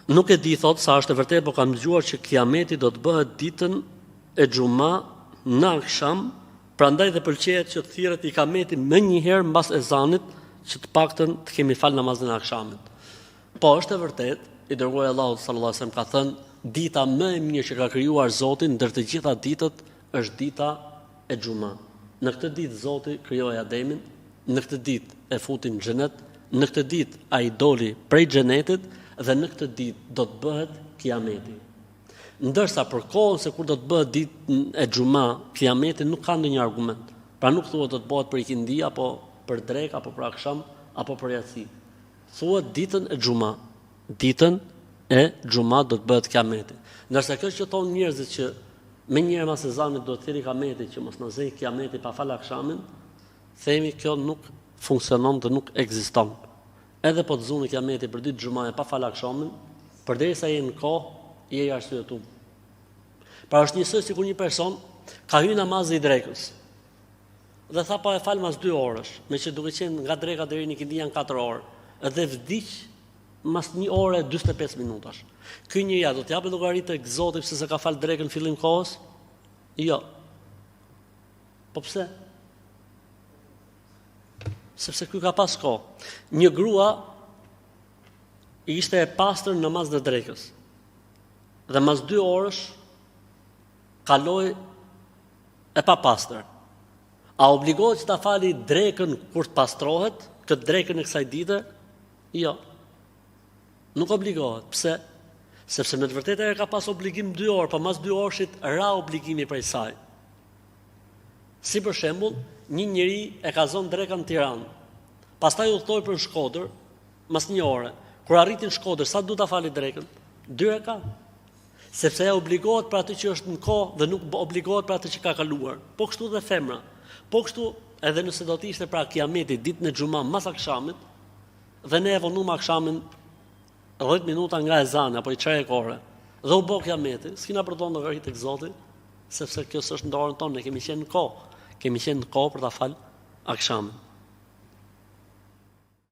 Nuk e di, thot, sa është e vërtet, po kam dëgjuar që kiameti do të bëhet ditën e xuma në akşam, prandaj dhe pëlqejet që të thirret ikameti më një herë mbas ezanit, që të paktën të kemi fal namazin e akşamit. Po është e vërtet, i dërguari Allahu sallallahu alajhi wasallam ka thënë, dita më e mirë që ka krijuar Zoti ndër të gjitha ditët është dita e xuma. Në këtë ditë Zoti krijoi Ademin, në këtë ditë e futi në xhenet, në këtë ditë ai doli prej xhenetit dhe në këtë ditë do të bëhet kiameti. Ndërsa për kohën se kur do të bëhet ditë e xuma, kiameti nuk ka ndonjë argument. Pra nuk thuhet do të bëhet për ikindi apo për drek apo për akşam apo për yatsi. Thuhet ditën e xuma. Ditën e xuma do të bëhet kiameti. Ndërsa kjo që thonë njerëzit që me njëherë mas ezanit do të thirrë kiameti që mos na zej kiameti pa fal akşamin, themi kjo nuk funksionon dhe nuk ekziston. Edhe po të zunë kiameti për ditë xhumaje pa fal akşamin, përderisa je në kohë, je i arsyetuar. Pra është njësoj sikur një person ka hyrë namazin e drekës. Dhe tha pa e fal mas 2 orësh, me që duke qenë nga dreka deri në ikindi janë 4 orë, edhe vdiq mas 1 orë e 45 minutash. Ky njeriu do të japë llogari tek Zoti pse se ka fal drekën fillim kohës? Jo. Po pse? Sepse ky ka pas kohë. Një grua ishte e pastër në namaz të drekës. Dhe mas 2 orësh kaloi e papastër. A obligohet që ta fali drekën kur të pastrohet, këtë drekën e kësaj dite? Jo. Nuk obligohet. Pse? Sepse me të vërtetë ka pas obligim 2 orë, po mas 2 orëshit ra obligimi prej saj. Si për shembull, një njeri e ka zonë drekën në Tiranë. Pastaj udhtoi për Shkodër, mas 1 ore. Kur arritin në Shkodër, sa duhet ta fali drekën? 2 reka. Sepse ajo obligohet për atë që është në kohë dhe nuk obligohet për atë që ka kaluar. Po kështu dhe femra. Po kështu edhe nëse do të ishte pra kiameti ditën e xuma mas akşamit, dhe ne e vonum akşamin 10 minuta nga ezani apo i çaj e kore. Dhe u bë kiameti, s'kena për të llogari tek Zoti, sepse kjo s'është në dorën tonë, ne kemi qenë në kohë. Kemi qenë në kohë për ta fal akşamin.